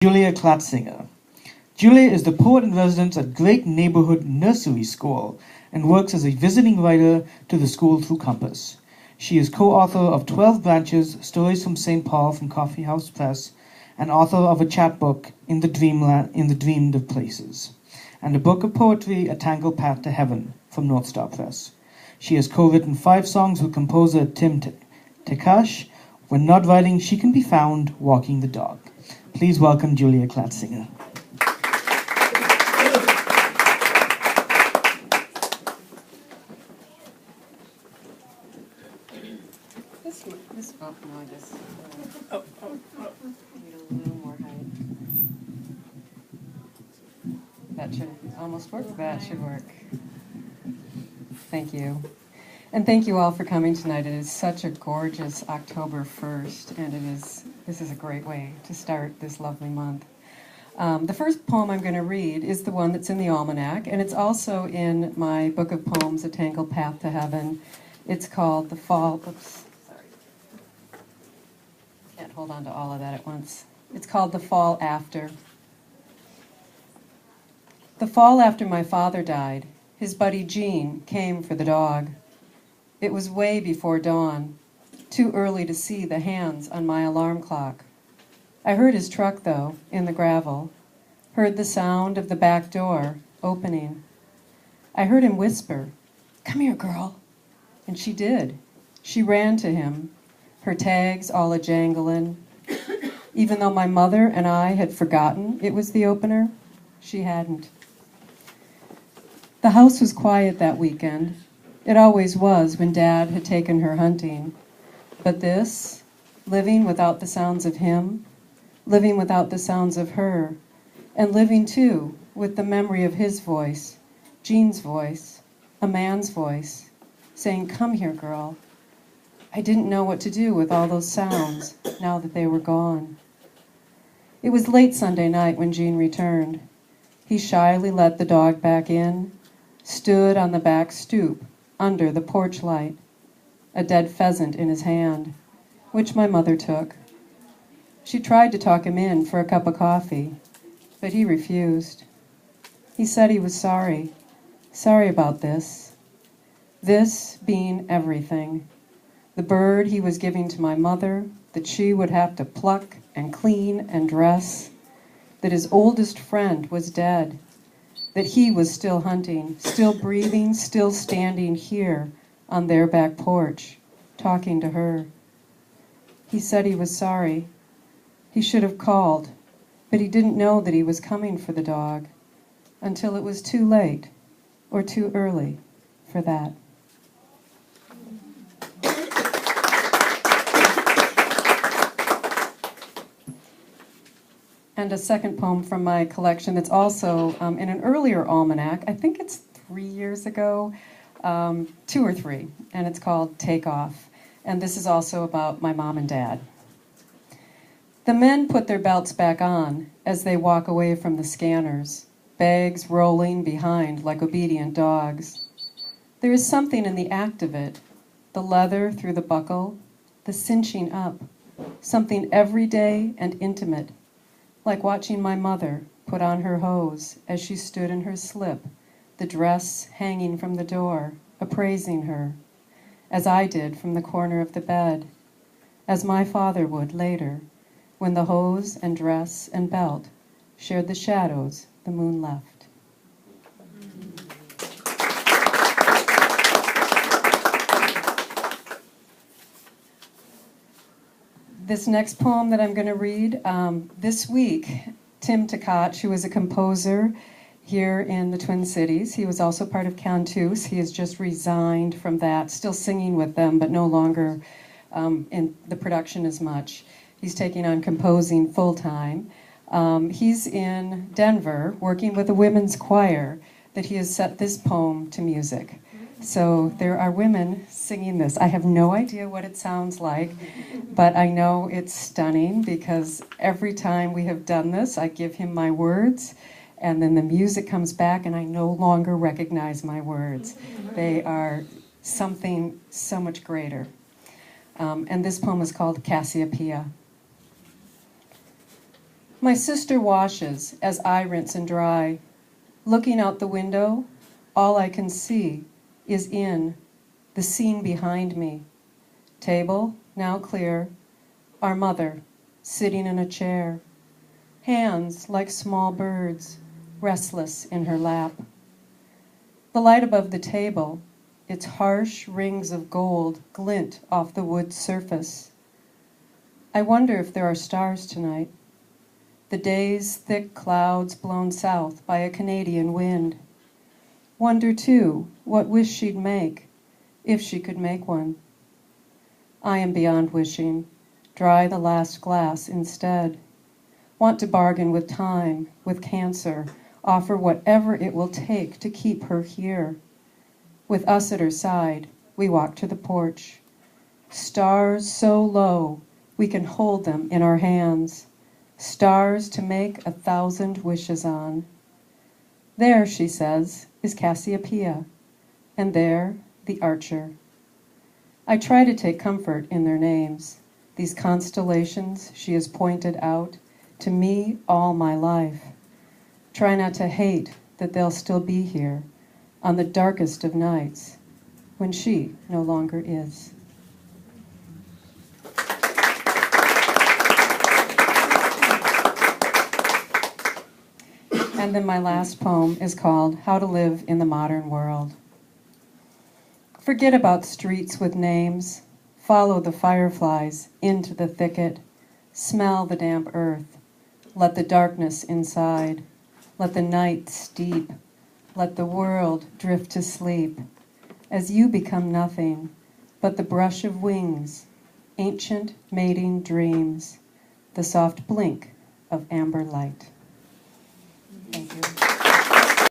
Klatt Singer. Julia is the poet-in-residence at Grace Neighborhood Nursery School and works as a visiting writer to the school through COMPAS. She is co-author of 12 Branches, Stories from St. Paul from Naissance Press, and author of a chapbook, In the Dreamed of Places, and a book of poetry, A Tangled Path to Heaven, from Northstar Press. She has co-written 5 songs with composer Tekach. When not writing, she can be found walking the dog. Please welcome Julia Klatt Singer. Need a little more height. That should almost work. That should work. Thank you. And thank you all for coming tonight. It is such a gorgeous October 1st, and this is a great way to start this lovely month. The first poem I'm going to read is the one that's in the Almanac, and it's also in my book of poems, A Tangled Path to Heaven. It's called The Fall... Oops, sorry. Can't hold on to all of that at once. It's called The Fall After. The fall after my father died, his buddy Jean came for the dog. It was way before dawn, too early to see the hands on my alarm clock. I heard his truck, though, in the gravel, heard the sound of the back door opening. I heard him whisper, "Come here, girl." And she did. She ran to him, her tags all a-jangling. Even though my mother and I had forgotten it was the opener, she hadn't. The house was quiet that weekend. It always was when Dad had taken her hunting. But this, living without the sounds of him, living without the sounds of her, and living, too, with the memory of his voice, Jean's voice, a man's voice, saying, "Come here, girl." I didn't know what to do with all those sounds now that they were gone. It was late Sunday night when Jean returned. He shyly let the dog back in, stood on the back stoop, under the porch light, a dead pheasant in his hand, which my mother took. She tried to talk him in for a cup of coffee, but he refused. He said he was sorry about this being everything. The bird he was giving to my mother, that she would have to pluck and clean and dress, that his oldest friend was dead, that he was still hunting, still breathing, still standing here on their back porch, talking to her. He said he was sorry. He should have called, but he didn't know that he was coming for the dog until it was too late or too early for that. And a second poem from my collection that's also in an earlier almanac. I think it's 3 years ago, 2 or 3, and it's called Take Off. And this is also about my mom and dad. The men put their belts back on as they walk away from the scanners, bags rolling behind like obedient dogs. There is something in the act of it, the leather through the buckle, the cinching up, something everyday and intimate, like watching my mother put on her hose as she stood in her slip, the dress hanging from the door, appraising her, as I did from the corner of the bed, as my father would later, when the hose and dress and belt shared the shadows the moon left. This next poem that I'm going to read, this week, Tekach, who is a composer here in the Twin Cities, he was also part of Cantus. He has just resigned from that, still singing with them, but no longer in the production as much. He's taking on composing full-time. He's in Denver working with a women's choir that he has set this poem to music. So there are women singing this. I have no idea what it sounds like, but I know it's stunning because every time we have done this, I give him my words, and then the music comes back, and I no longer recognize my words. They are something so much greater. And this poem is called Cassiopeia. My sister washes as I rinse and dry. Looking out the window, all I can see is in the scene behind me. Table, now clear, our mother, sitting in a chair. Hands like small birds, restless in her lap. The light above the table, its harsh rings of gold glint off the wood surface. I wonder if there are stars tonight. The day's thick clouds blown south by a Canadian wind. Wonder, too, what wish she'd make, if she could make one. I am beyond wishing. Dry the last glass instead. Want to bargain with time, with cancer, offer whatever it will take to keep her here. With us at her side, we walk to the porch. Stars so low, we can hold them in our hands. Stars to make 1,000 wishes on. There, she says, is Cassiopeia, and there, the Archer. I try to take comfort in their names, these constellations she has pointed out to me all my life. Try not to hate that they'll still be here on the darkest of nights when she no longer is. And then my last poem is called How to Live in the Modern World. Forget about streets with names. Follow the fireflies into the thicket. Smell the damp earth. Let the darkness inside. Let the night steep. Let the world drift to sleep. As you become nothing but the brush of wings, ancient mating dreams, the soft blink of amber light.